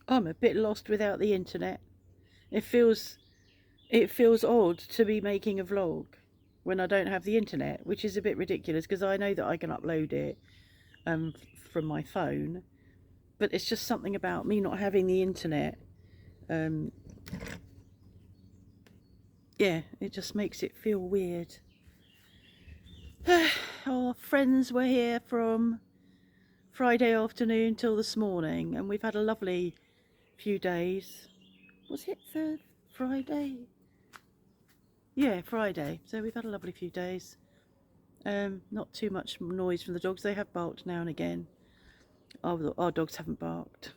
I'm a bit lost without the internet. It feels it feels odd to be making a vlog when I don't have the internet, which is a bit ridiculous because I know that I can upload it from my phone, but it's just something about me not having the internet. Um, yeah, it just makes it feel weird. Our friends were here from Friday afternoon till this morning, and we've had a lovely few days. Was it the Friday? Yeah, Friday. So we've had a lovely few days. Not too much noise from the dogs. They have barked now and again. Our dogs haven't barked.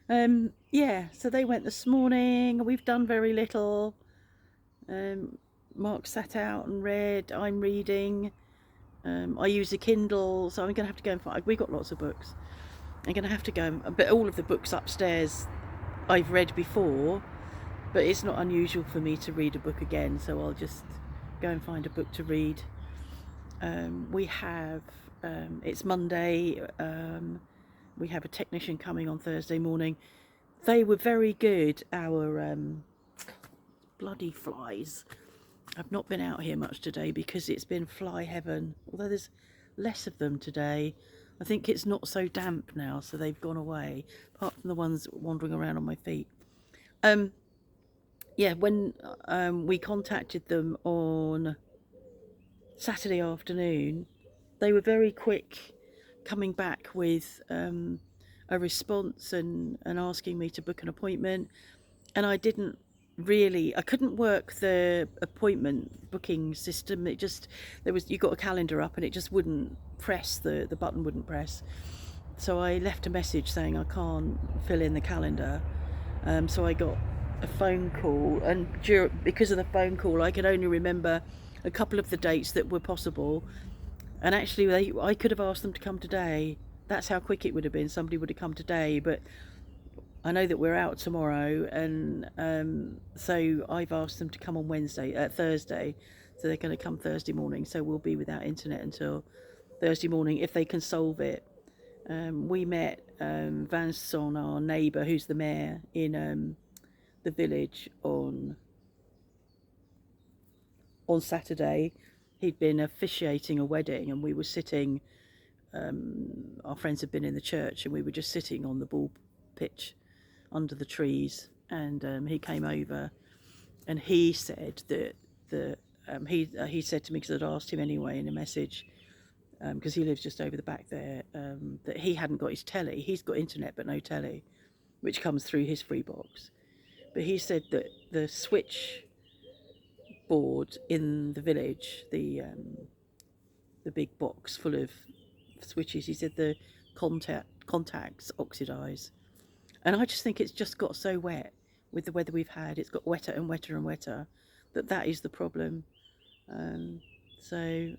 Yeah, so they went this morning. We've done very little. Mark sat out and read. I'm reading. I use a Kindle, so I'm going to have to go and find. We've got lots of books. I'm going to have to go, but all of the books upstairs I've read before, but it's not unusual for me to read a book again, so I'll just go and find a book to read. We have, it's Monday, we have a technician coming on Thursday morning. They were very good, our bloody flies. I've not been out here much today because it's been fly heaven, although there's less of them today. I think it's not so damp now, so they've gone away, apart from the ones wandering around on my feet. Yeah, when we contacted them on Saturday afternoon, they were very quick coming back with a response and asking me to book an appointment. And I couldn't work the appointment booking system. It just, you got a calendar up and it just wouldn't press, the button wouldn't press. So I left a message saying I can't fill in the calendar. So I got a phone call, and because of the phone call I could only remember a couple of the dates that were possible. And actually I could have asked them to come today. That's how quick it would have been. Somebody would have come today, but I know that we're out tomorrow, and so I've asked them to come on Thursday. So they're going to come Thursday morning. So we'll be without internet until Thursday morning if they can solve it. We met Vincent, our neighbour, who's the mayor in the village, on Saturday. He'd been officiating a wedding, and we were sitting. Our friends had been in the church, and we were just sitting on the ball pitch under the trees. And he came over, and he said that he said to me, because I'd asked him anyway in a message, because he lives just over the back there, that he hadn't got his telly. He's got internet but no telly, which comes through his free box. But he said that the switch board in the village, the big box full of switches, he said the contacts oxidise. And I just think it's just got so wet with the weather we've had. It's got wetter and wetter and wetter, that is the problem. So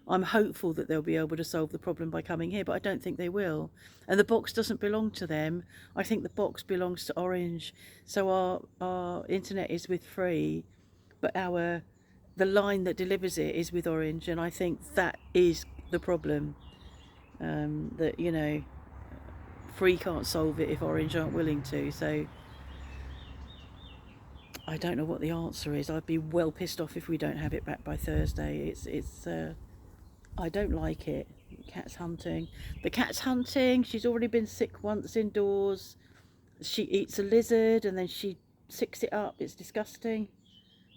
I'm hopeful that they'll be able to solve the problem by coming here, but I don't think they will. And the box doesn't belong to them. I think the box belongs to Orange. So our internet is with Free, but the line that delivers it is with Orange, and I think that is the problem. That, you know, Free can't solve it if Orange aren't willing to. So I don't know what the answer is. I'd be well pissed off if we don't have it back by Thursday. I don't like it. Cat's hunting. The cat's hunting. She's already been sick once indoors. She eats a lizard and then she sicks it up. It's disgusting.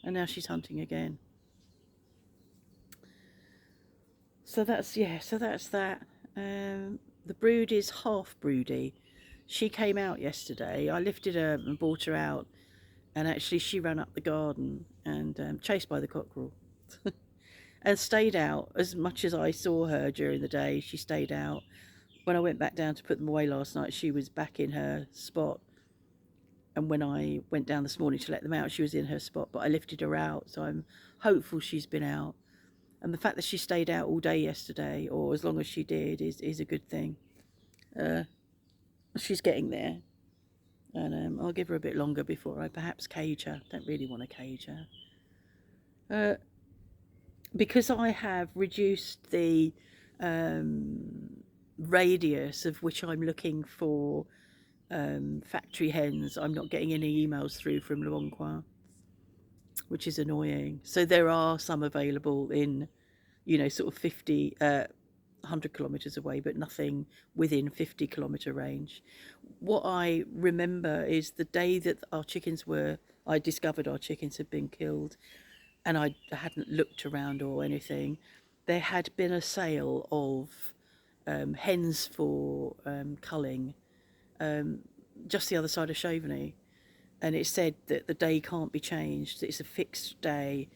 And now she's hunting again. So that's that. The brood is half broody. She came out yesterday. I lifted her and brought her out, and actually she ran up the garden and chased by the cockerel. And stayed out as much as I saw her during the day. She stayed out. When I went back down to put them away last night, she was back in her spot. And when I went down this morning to let them out, she was in her spot, but I lifted her out, so I'm hopeful she's been out. And the fact that she stayed out all day yesterday, or as long as she did, is a good thing. She's getting there. And I'll give her a bit longer before I perhaps cage her. Don't really want to cage her. Because I have reduced the radius of which I'm looking for factory hens, I'm not getting any emails through from Le Bon Coin, which is annoying. So there are some available in, you know, sort of 100 kilometres away, but nothing within 50-kilometre range. What I remember is the day that I discovered our chickens had been killed, and I hadn't looked around or anything. There had been a sale of hens for culling just the other side of Chauvigny, and it said that the day can't be changed. It's a fixed day,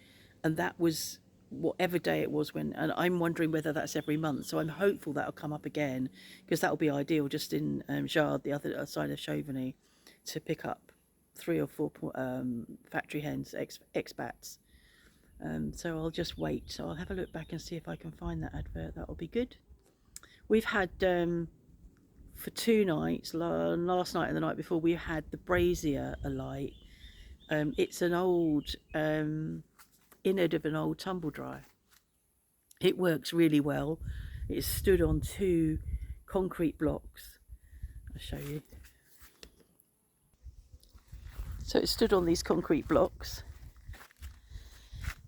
and that was whatever day it was when. And I'm wondering whether that's every month. So I'm hopeful that'll come up again, because that'll be ideal just in Jard, the other side of Chauvigny, to pick up 3 or 4 factory hens, expats. So I'll just wait. So I'll have a look back and see if I can find that advert. That'll be good. We've had for 2 nights, last night and the night before, we had the brazier alight. It's an old innard of an old tumble dryer. It works really well. It's stood on 2 concrete blocks. I'll show you. So it stood on these concrete blocks.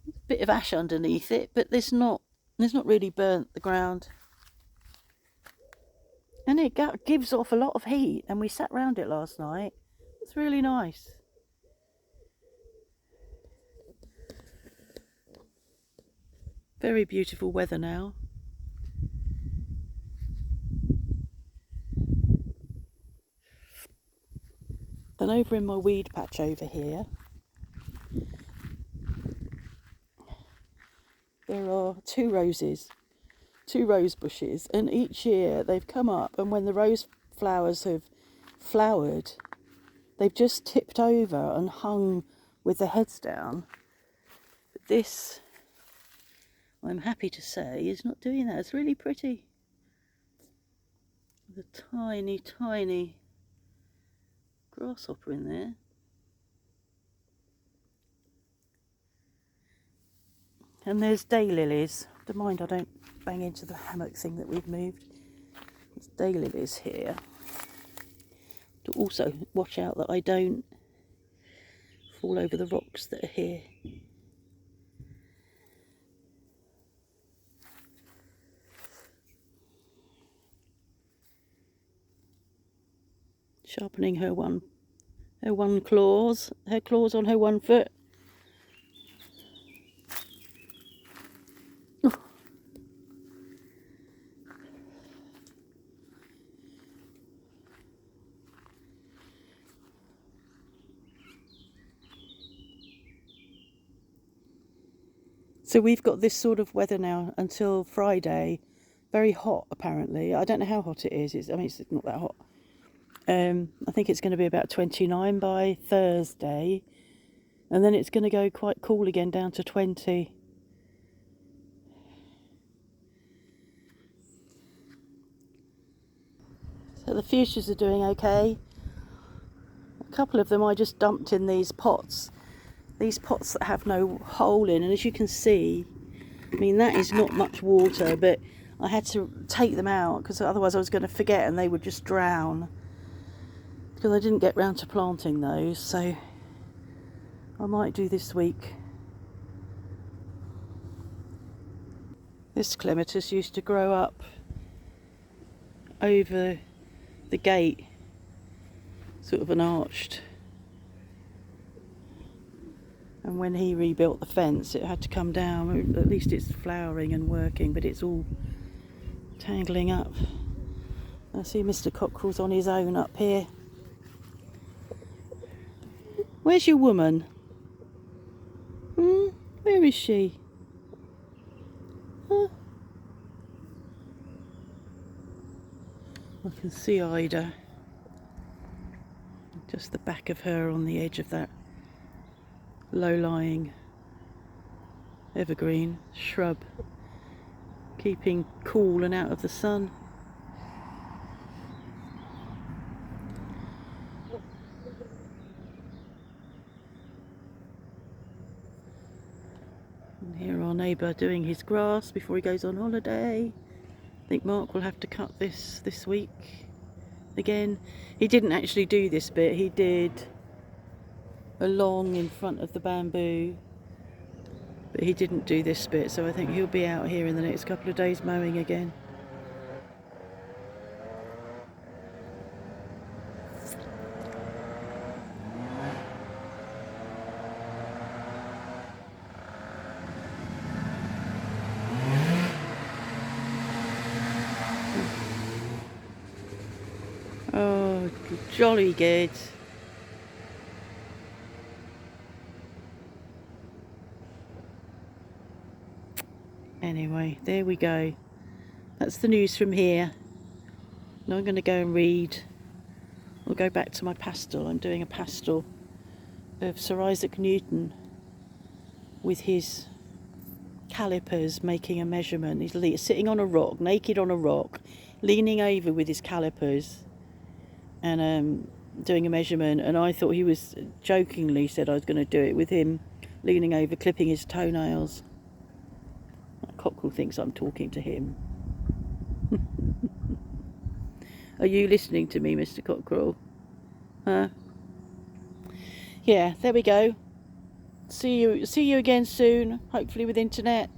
A bit of ash underneath it, but there's not really burnt the ground. And it gives off a lot of heat, and we sat round it last night. It's really nice. Very beautiful weather now. And over in my weed patch over here, there are 2 rose bushes, and each year they've come up, and when the rose flowers have flowered, they've just tipped over and hung with the heads down. But this, I'm happy to say, is not doing that. It's really pretty. With a tiny, tiny grasshopper in there. And there's daylilies. Don't mind I don't bang into the hammock thing that we've moved. There's daylilies here. To also watch out that I don't fall over the rocks that are here. Sharpening her claws on her one foot. So we've got this sort of weather now until Friday. Very hot, apparently. I don't know how hot it is. It's not that hot. I think it's going to be about 29 by Thursday. And then it's going to go quite cool again, down to 20. So the fuchsias are doing okay. A couple of them I just dumped in these pots. These pots that have no hole in, and as you can see, I mean, that is not much water, but I had to take them out because otherwise I was going to forget and they would just drown, because I didn't get round to planting those. So I might do this week. This clematis used to grow up over the gate, sort of an arched. And when he rebuilt the fence, it had to come down. At least it's flowering and working, but it's all tangling up. I see Mr. Cockerel's on his own up here. Where's your woman? Where is she? Huh? I can see Ida. Just the back of her on the edge of that low-lying evergreen shrub, keeping cool and out of the sun. And here our neighbour doing his grass before he goes on holiday. think Mark will have to cut this week again. He didn't actually do this bit. He did along in front of the bamboo, but he didn't do this bit, so I think he'll be out here in the next couple of days mowing again. Oh, jolly good. Anyway, there we go. That's the news from here. Now I'm going to go and read. I'll go back to my pastel. I'm doing a pastel of Sir Isaac Newton with his calipers making a measurement. He's sitting on a rock, naked on a rock, leaning over with his calipers and doing a measurement. And I thought he was jokingly said I was going to do it with him leaning over, clipping his toenails. That cockerel thinks I'm talking to him. Are you listening to me, Mr. Cockerel? Huh? Yeah, there we go. See you again soon, hopefully with internet.